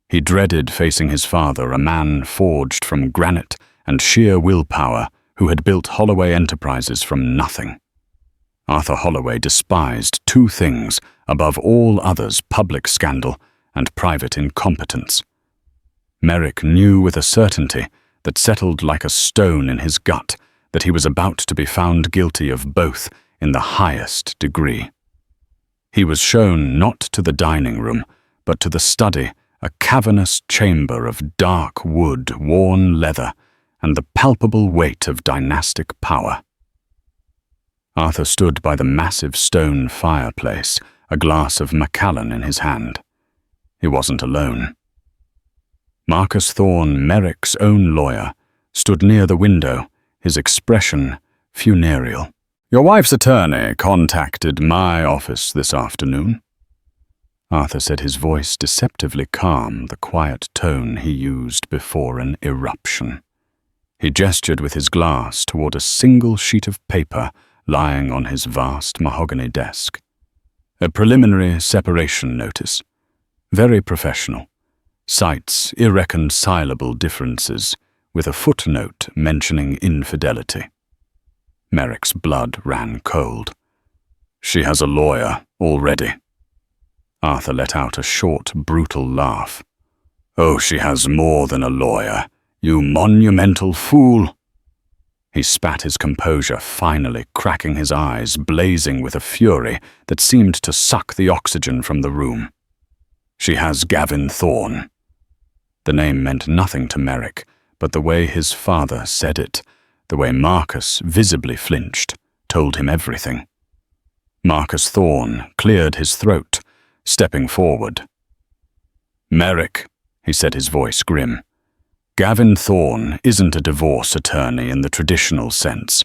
He dreaded facing his father, a man forged from granite and sheer willpower who had built Holloway Enterprises from nothing. Arthur Holloway despised two things above all others: public scandal and private incompetence. Merrick knew with a certainty that settled like a stone in his gut that he was about to be found guilty of both in the highest degree. He was shown not to the dining room, but to the study, a cavernous chamber of dark wood, worn leather, and the palpable weight of dynastic power. Arthur stood by the massive stone fireplace, a glass of Macallan in his hand. He wasn't alone. Marcus Thorne, Merrick's own lawyer, stood near the window, his expression funereal. "Your wife's attorney contacted my office this afternoon," Arthur said, his voice deceptively calm, the quiet tone he used before an eruption. He gestured with his glass toward a single sheet of paper lying on his vast mahogany desk. A preliminary separation notice. Very professional. Cites irreconcilable differences, with a footnote mentioning infidelity. Merrick's blood ran cold. "She has a lawyer already." Arthur let out a short, brutal laugh. "Oh, she has more than a lawyer, you monumental fool." He spat his composure, finally cracking his eyes, blazing with a fury that seemed to suck the oxygen from the room. "She has Gavin Thorne." The name meant nothing to Merrick, but the way his father said it, the way Marcus visibly flinched, told him everything. Marcus Thorne cleared his throat, stepping forward. "Merrick," he said, his voice grim. "Gavin Thorne isn't a divorce attorney in the traditional sense.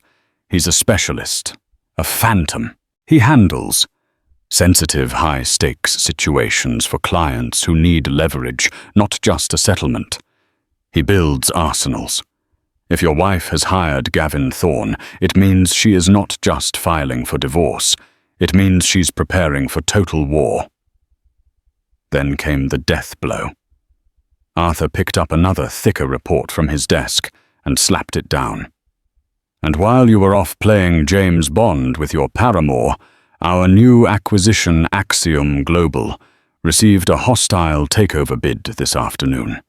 He's a specialist, a phantom. He handles sensitive, high-stakes situations for clients who need leverage, not just a settlement. He builds arsenals. If your wife has hired Gavin Thorne, it means she is not just filing for divorce. It means she's preparing for total war." Then came the death blow. Arthur picked up another thicker report from his desk and slapped it down. "And while you were off playing James Bond with your paramour, our new acquisition Axiom Global received a hostile takeover bid this afternoon.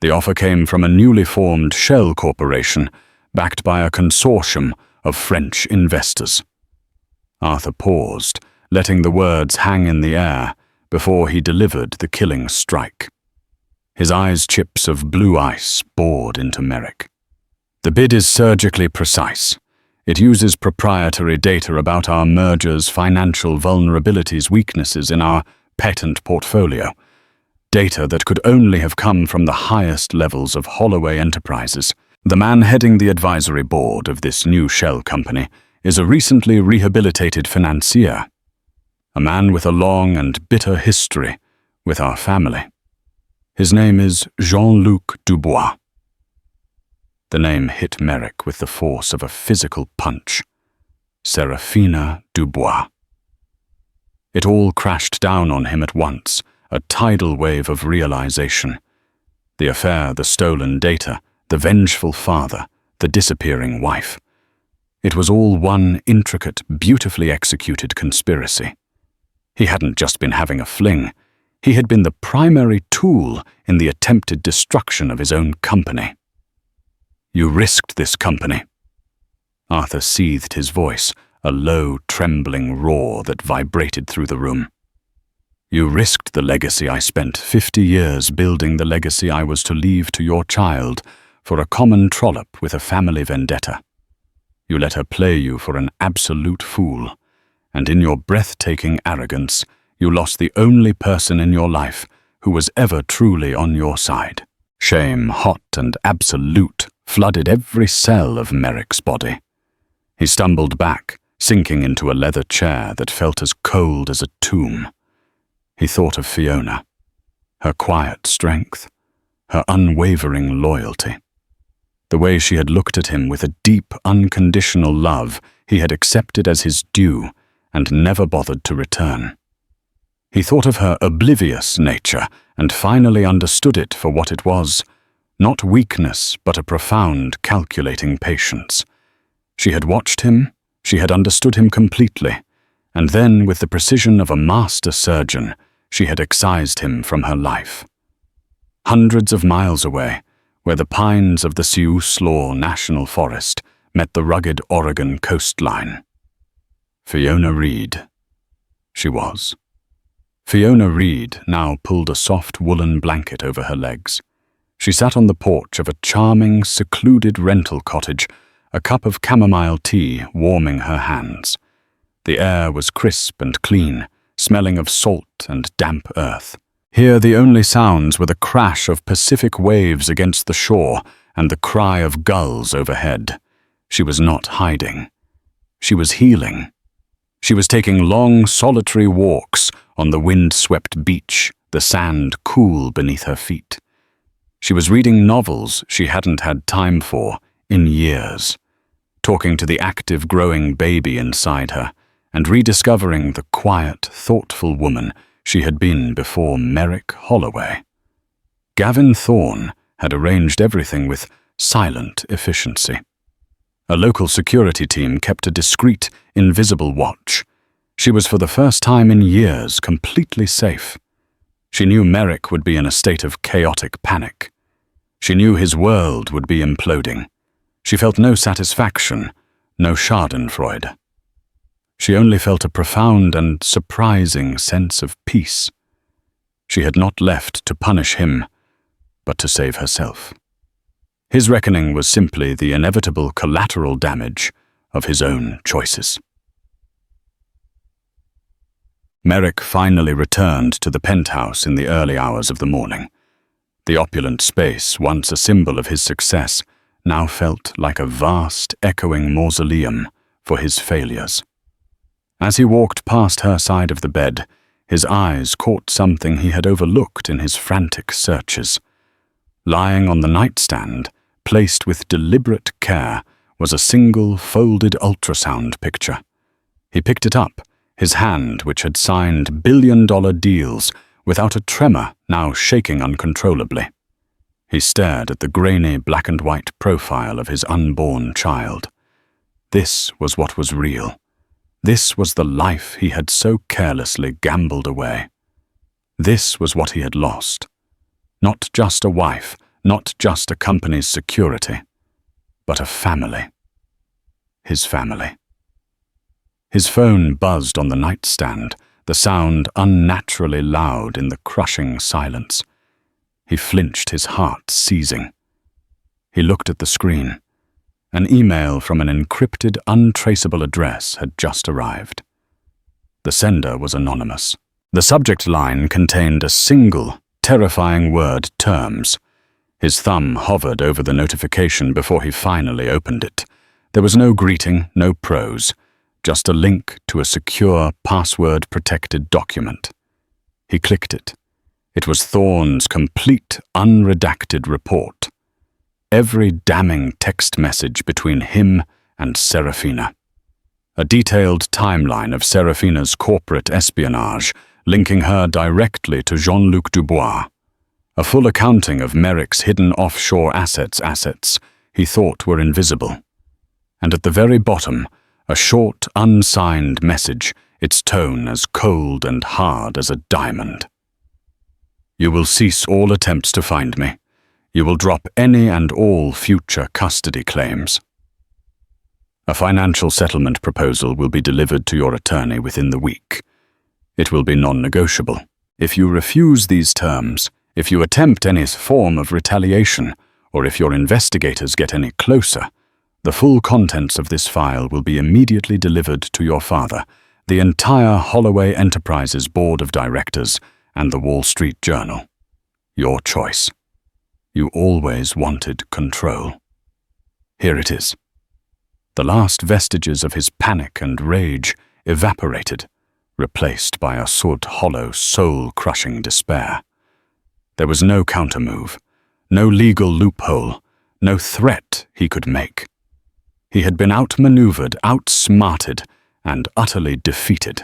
The offer came from a newly formed shell corporation backed by a consortium of French investors." Arthur paused, letting the words hang in the air before he delivered the killing strike. His eyes chips of blue ice bored into Merrick. "The bid is surgically precise. It uses proprietary data about our merger's financial vulnerabilities, weaknesses in our patent portfolio. Data that could only have come from the highest levels of Holloway Enterprises. The man heading the advisory board of this new shell company is a recently rehabilitated financier. A man with a long and bitter history with our family. His name is Jean-Luc Dubois." The name hit Merrick with the force of a physical punch. Serafina Dubois. It all crashed down on him at once, a tidal wave of realization. The affair, the stolen data, the vengeful father, the disappearing wife. It was all one intricate, beautifully executed conspiracy. He hadn't just been having a fling. He had been the primary tool in the attempted destruction of his own company. "You risked this company." Arthur seethed his voice, a low, trembling roar that vibrated through the room. "You risked the legacy I spent 50 years building, the legacy I was to leave to your child, for a common trollop with a family vendetta. You let her play you for an absolute fool, and in your breathtaking arrogance, you lost the only person in your life who was ever truly on your side." Shame, hot and absolute, flooded every cell of Merrick's body. He stumbled back, sinking into a leather chair that felt as cold as a tomb. He thought of Fiona, her quiet strength, her unwavering loyalty. The way she had looked at him with a deep, unconditional love he had accepted as his due and never bothered to return. He thought of her oblivious nature and finally understood it for what it was, not weakness but a profound, calculating patience. She had watched him, she had understood him completely, and then, with the precision of a master surgeon, she had excised him from her life. Hundreds of miles away, where the pines of the Siuslaw National Forest met the rugged Oregon coastline. Fiona Reed. She was. Fiona Reed now pulled a soft woolen blanket over her legs. She sat on the porch of a charming, secluded rental cottage, a cup of chamomile tea warming her hands. The air was crisp and clean, smelling of salt and damp earth. Here the only sounds were the crash of Pacific waves against the shore and the cry of gulls overhead. She was not hiding. She was healing. She was taking long, solitary walks on the wind-swept beach, the sand cool beneath her feet. She was reading novels she hadn't had time for in years, talking to the active, growing baby inside her, and rediscovering the quiet, thoughtful woman she had been before Merrick Holloway. Gavin Thorne had arranged everything with silent efficiency. A local security team kept a discreet, invisible watch. She was for the first time in years completely safe. She knew Merrick would be in a state of chaotic panic. She knew his world would be imploding. She felt no satisfaction, no schadenfreude. She only felt a profound and surprising sense of peace. She had not left to punish him, but to save herself. His reckoning was simply the inevitable collateral damage of his own choices. Merrick finally returned to the penthouse in the early hours of the morning. The opulent space, once a symbol of his success, now felt like a vast, echoing mausoleum for his failures. As he walked past her side of the bed, his eyes caught something he had overlooked in his frantic searches. Lying on the nightstand, placed with deliberate care, was a single folded ultrasound picture. He picked it up, his hand, which had signed billion-dollar deals, without a tremor now shaking uncontrollably. He stared at the grainy black-and-white profile of his unborn child. This was what was real. This was the life he had so carelessly gambled away. This was what he had lost. Not just a wife, not just a company's security, but a family. His family. His phone buzzed on the nightstand, the sound unnaturally loud in the crushing silence. He flinched, his heart seizing. He looked at the screen. An email from an encrypted, untraceable address had just arrived. The sender was anonymous. The subject line contained a single, terrifying word, terms. His thumb hovered over the notification before he finally opened it. There was no greeting, no prose, just a link to a secure, password-protected document. He clicked it. It was Thorne's complete, unredacted report. Every damning text message between him and Serafina. A detailed timeline of Serafina's corporate espionage, linking her directly to Jean-Luc Dubois. A full accounting of Merrick's hidden offshore assets he thought were invisible. And at the very bottom, a short, unsigned message, its tone as cold and hard as a diamond. You will cease all attempts to find me. You will drop any and all future custody claims. A financial settlement proposal will be delivered to your attorney within the week. It will be non-negotiable. If you refuse these terms, if you attempt any form of retaliation, or if your investigators get any closer, the full contents of this file will be immediately delivered to your father, the entire Holloway Enterprises Board of Directors, and the Wall Street Journal. Your choice. You always wanted control. Here it is. The last vestiges of his panic and rage evaporated, replaced by a hollow, soul-crushing despair. There was no countermove, no legal loophole, no threat he could make. He had been outmaneuvered, outsmarted, and utterly defeated.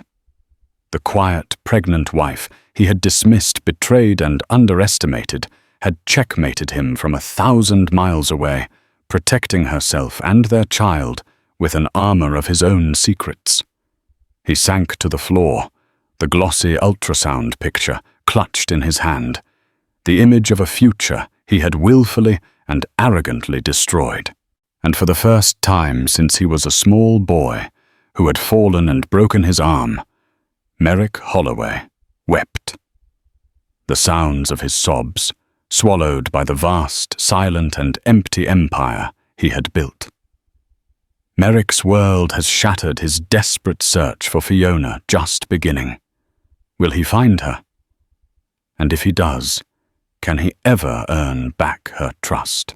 The quiet, pregnant wife he had dismissed, betrayed, and underestimated had checkmated him from 1,000 miles away, protecting herself and their child with an armor of his own secrets. He sank to the floor, the glossy ultrasound picture clutched in his hand, the image of a future he had willfully and arrogantly destroyed. And for the first time since he was a small boy who had fallen and broken his arm, Merrick Holloway wept. The sounds of his sobs, swallowed by the vast, silent, and empty empire he had built. Merrick's world has shattered, his desperate search for Fiona just beginning. Will he find her? And if he does, can he ever earn back her trust?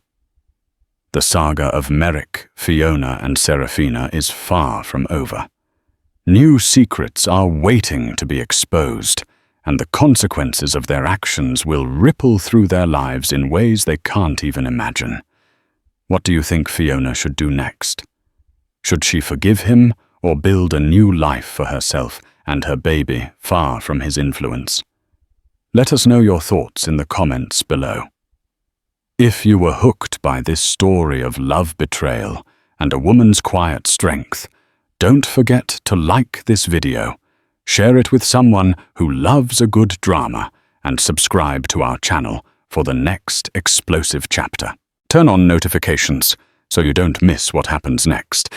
The saga of Merrick, Fiona, and Serafina is far from over. New secrets are waiting to be exposed, and the consequences of their actions will ripple through their lives in ways they can't even imagine. What do you think Fiona should do next? Should she forgive him or build a new life for herself and her baby far from his influence? Let us know your thoughts in the comments below. If you were hooked by this story of love betrayal and a woman's quiet strength, don't forget to like this video, share it with someone who loves a good drama, and subscribe to our channel for the next explosive chapter. Turn on notifications so you don't miss what happens next.